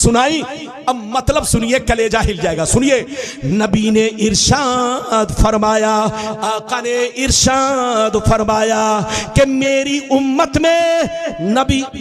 सुनाई। अब मतलब सुनिए, कलेजा हिल जाएगा। सुनिए, नबी ने इरशाद फरमाया, आका ने इरशाद फरमाया कि मेरी उम्मत में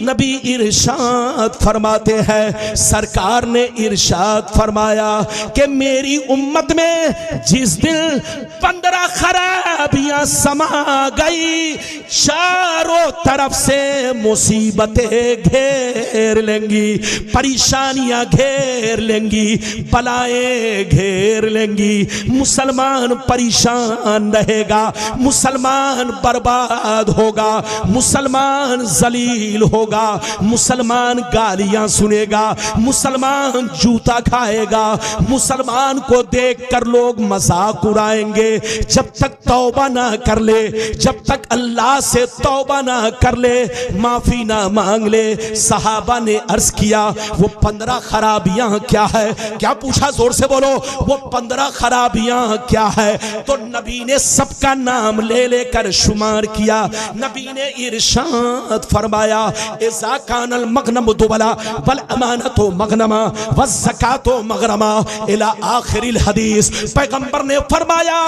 नबी इरशाद फरमाते हैं, सरकार ने इरशाद फरमाया कि मेरी उम्मत में जिस दिन 15 खराबियां समा गई, चारों तरफ से मुसीबतें घेर लेंगी, परेशानियां घेर लेंगी, बलाएं घेर लेंगी, मुसलमान परेशान रहेगा, मुसलमान बर्बाद होगा, मुसलमान जलील होगा, मुसलमान गालियां सुनेगा, मुसलमान जूता खाएगा, मुसलमान को देखकर लोग मजाक उड़ाएंगे। जब तक तौबा ना कर ले, जब तक अल्लाह से तौबा ना कर ले, माफी ना मांग ले। सहाबा ने अर्ज किया, वो 15 खराबियां क्या है? क्या पूछा? जोर से बोलो, वो 15 खराबियां क्या है? तो नबी ने सबका नाम ले लेकर शुमार किया। नबी ने इरशाद फरमाया, इज़ा कानल मगनम दुबला वल अमानतो मगनमा व ज़कातो मगरमा इला आखिरिल हदीस। पैगंबर ने फरमाया,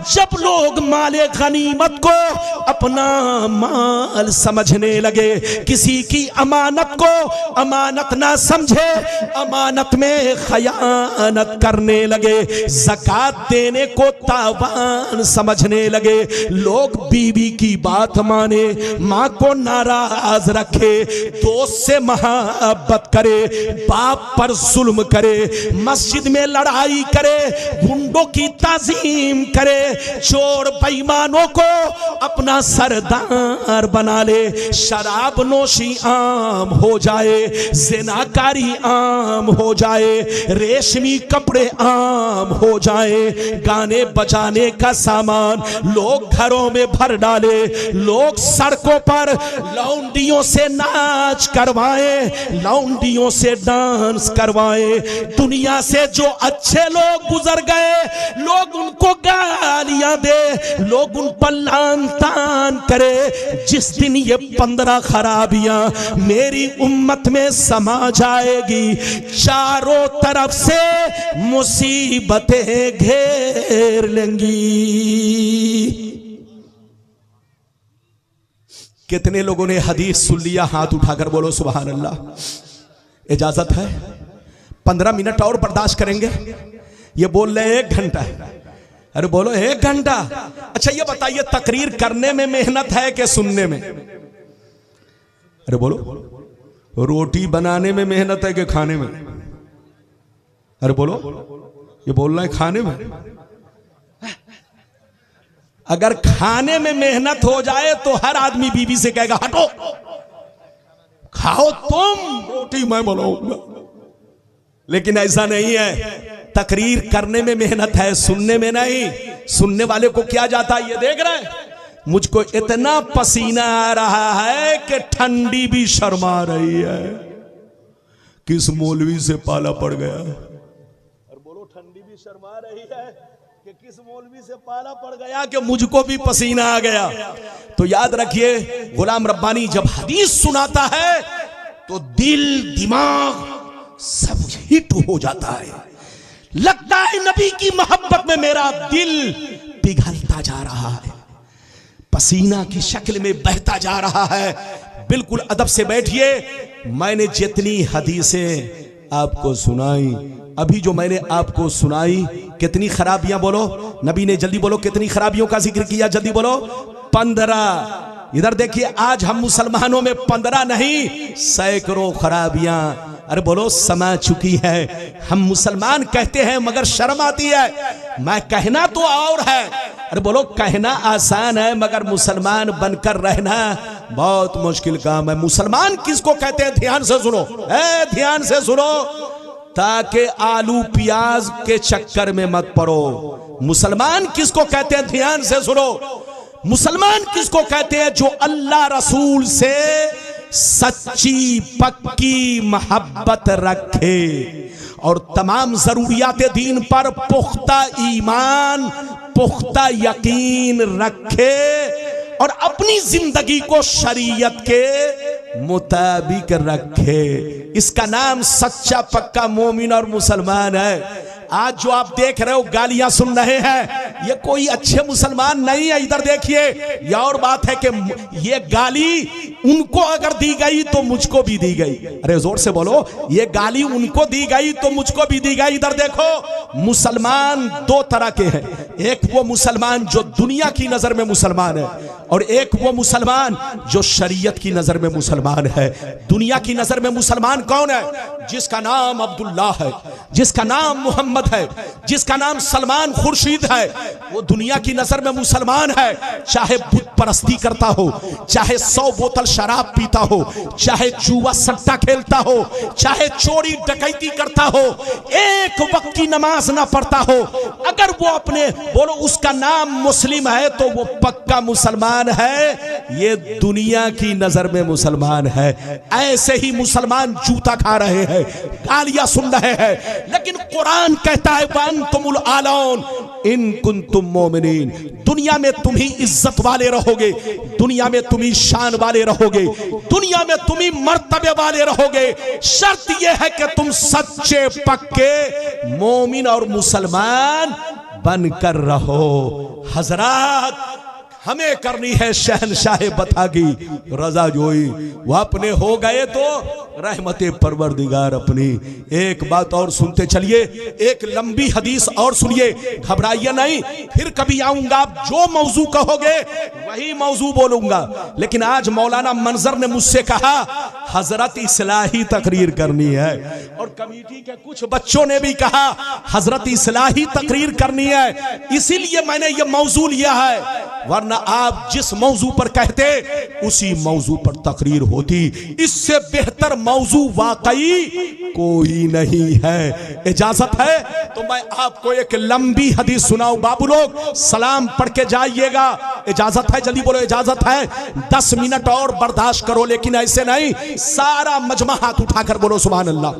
जब लोग माले गनीमत को अपना माल समझने लगे, किसी की अमानत को अमानत ना समझे, अमानत में खयानत करने लगे, ज़कात देने को तावान समझने लगे, लोग बीवी की बात माने, माँ को नाराज रखे, दोस्त से मोहब्बत करे, बाप पर जुल्म करे, मस्जिद में लड़ाई करे, गुंडों की ताजीम करे, चोर बेईमानों को अपना सरदार बना ले, शराब नोशी आम हो जाए, ज़िनाकारी आम हो जाए, रेशमी कपड़े आम हो जाए, गाने बजाने का सामान लोग घरों में भर डाले, लोग सड़कों पर लौंडियों से नाच करवाएं, लौंडियों से डांस करवाएं। दुनिया से जो अच्छे लोग गुजर गए, लोग उनको गालियां दे, लोग उन पर लान तान करे। जिस दिन ये 15 खराबियां मेरी उम्मत में समा जाएगी, चारों तरफ से मुसीबतें घेर लेंगी। कितने लोगों ने हदीस सुन लिया? हाथ उठाकर बोलो सुभान अल्लाह। इजाजत है? 15 मिनट और बर्दाश्त करेंगे? ये बोल रहे 1 घंटा। अरे बोलो 1 घंटा। अच्छा ये बताइए, तकरीर करने में मेहनत है कि सुनने में? अरे बोलो, रोटी बनाने में मेहनत है कि खाने में? अरे बोलो, ये बोल रहा है खाने में। अगर खाने में मेहनत हो जाए तो हर आदमी बीवी से कहेगा हटो, खाओ तुम, रोटी मैं बनाऊंगा। लेकिन ऐसा नहीं है। तकरीर करने में मेहनत है, सुनने में नहीं। सुनने वाले को क्या जाता है? ये देख रहे हैं, मुझको इतना पसीना आ रहा है कि ठंडी भी शर्मा रही है। किस मौलवी से पाला पड़ गया? और बोलो, ठंडी भी शर्मा रही है कि किस मौलवी से पाला पड़ गया कि मुझको भी पसीना आ गया। तो याद रखिए, गुलाम रब्बानी जब हदीस सुनाता है तो दिल दिमाग सब हिट हो जाता है। लगता है नबी की मोहब्बत में मेरा दिल पिघलता जा रहा है, पसीना की शक्ल में बहता जा रहा है। बिल्कुल अदब से बैठिए। मैंने जितनी हदीसें आपको सुनाई, अभी जो मैंने आपको सुनाई, कितनी खराबियां बोलो नबी ने, जल्दी बोलो, कितनी खराबियों का जिक्र किया? जल्दी बोलो, 15। इधर देखिए, आज हम मुसलमानों में 15 नहीं, सैकड़ों खराबियां, अरे बोलो, समा चुकी है। हम मुसलमान कहते हैं मगर शर्म आती है। मैं कहना तो और है, अरे बोलो, कहना आसान है मगर मुसलमान बनकर रहना बहुत मुश्किल काम है। मुसलमान किसको कहते हैं? ध्यान से सुनो, ध्यान से सुनो, ताकि आलू प्याज के चक्कर में मत पड़ो। मुसलमान किसको कहते हैं? ध्यान से सुनो, मुसलमान किसको कहते हैं? जो अल्लाह रसूल से सच्ची पक्की मोहब्बत रखे और तमाम जरूरियात दीन पर पुख्ता ईमान, पुख्ता यकीन रखे और अपनी जिंदगी को शरीयत के मुताबिक रखे। इसका नाम सच्चा पक्का मोमिन और मुसलमान है। आज जो आप देख रहे हो गालियां सुन रहे हैं, ये कोई अच्छे मुसलमान नहीं है। इधर देखिए, ये और बात है कि ये गाली उनको अगर दी गई तो मुझको भी दी गई। अरे जोर से बोलो, ये गाली उनको दी गई तो मुझको भी दी गई। इधर देखो, मुसलमान दो तरह के हैं। एक वो मुसलमान जो दुनिया की नजर में मुसलमान है, और एक वो मुसलमान जो शरीयत की नजर में मुसलमान है। दुनिया की नजर में मुसलमान कौन है? जिसका नाम अब्दुल्ला है, जिसका नाम मोहम्मद है, जिसका नाम सलमान खुर्शीद है, वो दुनिया की नजर में मुसलमान है। चाहे बुत परस्ती करता हो, चाहे 100 बोतल शराब पीता हो, चाहे जुआ सट्टा खेलता हो, चाहे चोरी डकैती करता हो, एक वक्त की नमाज ना पढ़ता हो, अगर वो अपने बोलो उसका नाम मुस्लिम है तो वो पक्का मुसलमान है। ये दुनिया की नजर में मुसलमान है। ऐसे ही मुसलमान जूता खा रहे हैं, गालियां सुन रहे हैं, लेकिन कुरान कहता है वअंतुमुल आलौन इन कुंतुम मोमिनीन। दुनिया में तुम ही इज्जत वाले रहोगे, दुनिया में तुम ही शान वाले रहोगे, दुनिया में तुम ही मर्तबे वाले रहोगे। शर्त यह है कि तुम सच्चे पक्के मोमिन और मुसलमान बनकर रहो। हजरात, हमें करनी है शहनशाह बता की रजा जोई। वो अपने हो गए तो रहमते परवरदिगार अपनी। एक बात और सुनते चलिए, एक लंबी हदीस और सुनिए, घबराइए नहीं। फिर कभी आऊंगा, आप जो मौजू कहोगे वही मौजू बोलूंगा। लेकिन आज मौलाना मंजर ने मुझसे कहा हजरत इस्लाही तकरीर करनी है, और कमेटी के कुछ बच्चों ने भी कहा हजरत इस्लाही तकरीर करनी है, इसीलिए मैंने ये मौजू लिया है। वरना आप जिस मौजू पर कहते उसी मौजू पर तकरीर होती। इससे बेहतर मौजू वाकई कोई नहीं है। इजाजत है तो मैं आपको एक लंबी हदीस सुनाऊं। बाबू लोग सलाम पढ़ के जाइएगा। इजाजत है? जल्दी बोलो इजाजत है। 10 मिनट और बर्दाश्त करो, लेकिन ऐसे नहीं, सारा मजमा हाथ उठाकर बोलो सुभान अल्लाह,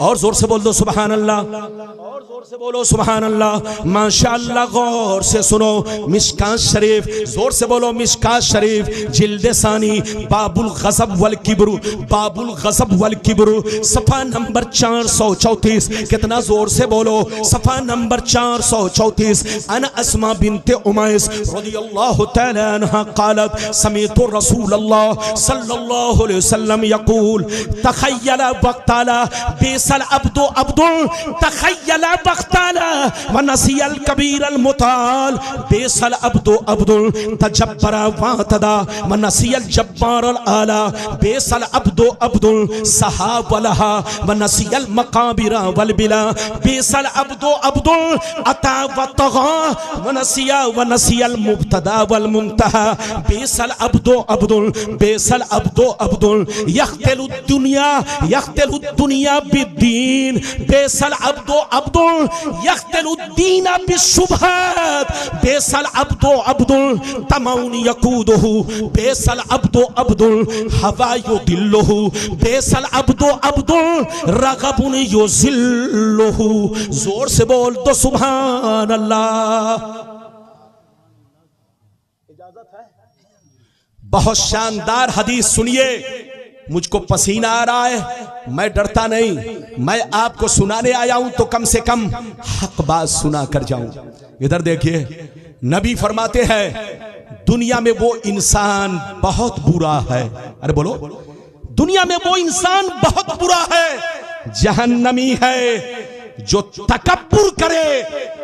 और जोर से बोल दो सुभान अल्लाह, और जोर से बोलो सुभान अल्लाह। माशाअल्लाह, गौर से सुनो मिशकात शरीफ, जोर से बोलो मिशकात शरीफ, जिल्द सानी, बाबुल गज़ब वल किब्र, बाबुल गज़ब वल किब्र, सफा नंबर 434। कितना जोर से बोलो, सफा नंबर 434। अन अस्मा बिन्ते उमैस रज़ियल्लाहु तआला अन्हा क़ालत समीअतु रसूलल्लाह सल्लल्लाहु अलैहि वसल्लम यक़ूल तख़य्यल वक़्ताला बेसल अब्दु अब्दुल तख़य्यल वक़्ताला व नसियल कबीरल मुताल बेसल अब्दु अब्दुल तजब्बरा वातदा व नसियल जब्बारल आला बेसल अब्दु अब्दुल सहाब वलहा व नसियल मकाबिरा वल बिला बेसल अब्दु अब्दुल अता व तग़ा व नसियल मुब्तदा वल मुंतहा बेसल अब्दु अब्दुल बेसल अब्दु अब्दुल यख्तलु दुनिया बिद्दीन बेसल अब्दु अब्दुल यख्तलु दीना बिशुबहात बेसल अब्दु अब्दुल तमौन यकूदुहु बेसल अब्दु अब्दुल हवा युदिल्लुहु बेसल अब्दु अब्दुल रगबुन युज़िल्लुहु। जोर से बोल दो सुभान अल्लाह। इजाजत है? बहुत शानदार हदीस सुनिए। मुझको पसीना आ रहा है, मैं डरता नहीं, मैं आपको सुनाने आया हूं तो कम से कम हक बात सुना कर जाऊं। इधर देखिए, नबी फरमाते हैं दुनिया में वो इंसान बहुत बुरा है। अरे बोलो, दुनिया में वो इंसान बहुत बुरा है, जहन्नमी है, जो तकब्बुर करे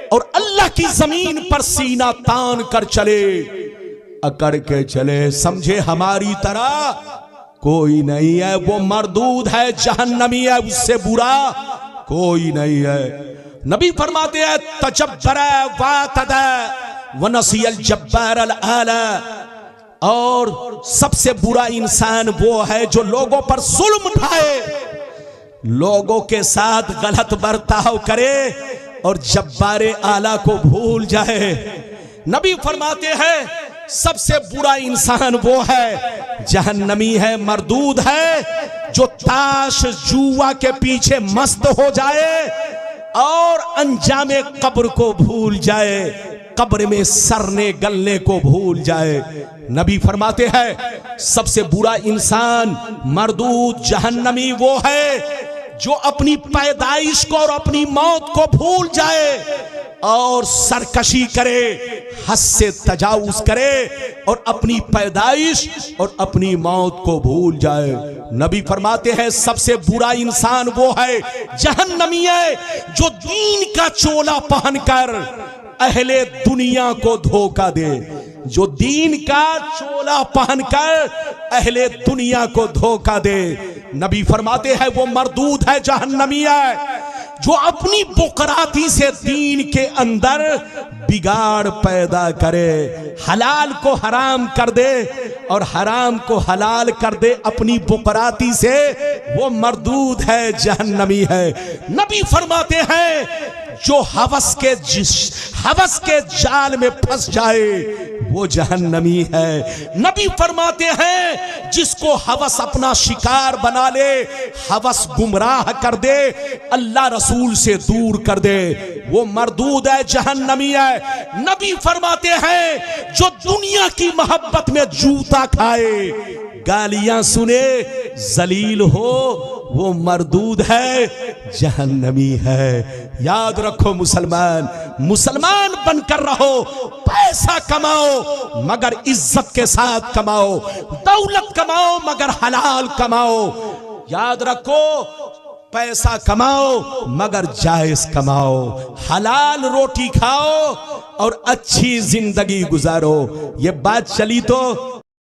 और अल्लाह की जमीन पर सीना तान कर चले, अकड़ के चले, समझे हमारी तरह कोई नहीं है। वो मरदूद है, जहन्नमी है, उससे बुरा कोई नहीं है। नबी फरमाते हैं तजब्बरा वातदा व नसियल जब्बारल आला, और सबसे बुरा इंसान वो है जो लोगों पर जुल्म उठाए, लोगों के साथ गलत बर्ताव करे और जब्बारे आला को भूल जाए। नबी फरमाते हैं सबसे बुरा इंसान वो है, जहन्नमी है, मरदूद है, जो ताश जुआ के पीछे मस्त हो जाए और अंजामे कब्र को भूल जाए। कब्र में सरने गलने को भूल जाए। नबी फरमाते हैं सबसे बुरा इंसान मरदूद जहन्नमी वो है जो अपनी पैदाइश को और अपनी मौत को भूल जाए और सरकशी करे, हद से तजावुज करे और अपनी पैदाइश और अपनी मौत को भूल जाए। नबी फरमाते हैं सबसे बुरा इंसान वो है जहन्नमी है जो दीन का चोला पहनकर अहले दुनिया को धोखा दे, जो दीन का चोला पहनकर अहले दुनिया को धोखा दे। नबी फरमाते हैं वो मरदूद है, जहन्नमी है जो अपनी बुकराती से दीन के अंदर बिगाड़ पैदा करे, हलाल को हराम कर दे और हराम को हलाल कर दे अपनी बुकराती से, वो मरदूद है, जहन्नमी है। नबी फरमाते हैं जो हवस के जाल में फंस जाए वो जहन्नमी है। नबी फरमाते हैं जिसको हवस अपना शिकार बना ले, हवस गुमराह कर दे, अल्लाह रसूल से दूर कर दे, वो मरदूद है, जहन्नमी है। नबी फरमाते हैं जो दुनिया की मोहब्बत में जूता खाए, गालियां सुने, जलील हो, वो मरदूद है, जहन्नमी है। याद रखो मुसलमान, मुसलमान बनकर रहो, पैसा कमाओ मगर इज्जत के साथ कमाओ, दौलत कमाओ मगर हलाल कमाओ। याद रखो पैसा कमाओ मगर जायज कमाओ, हलाल रोटी खाओ और अच्छी जिंदगी गुजारो। ये बात चली तो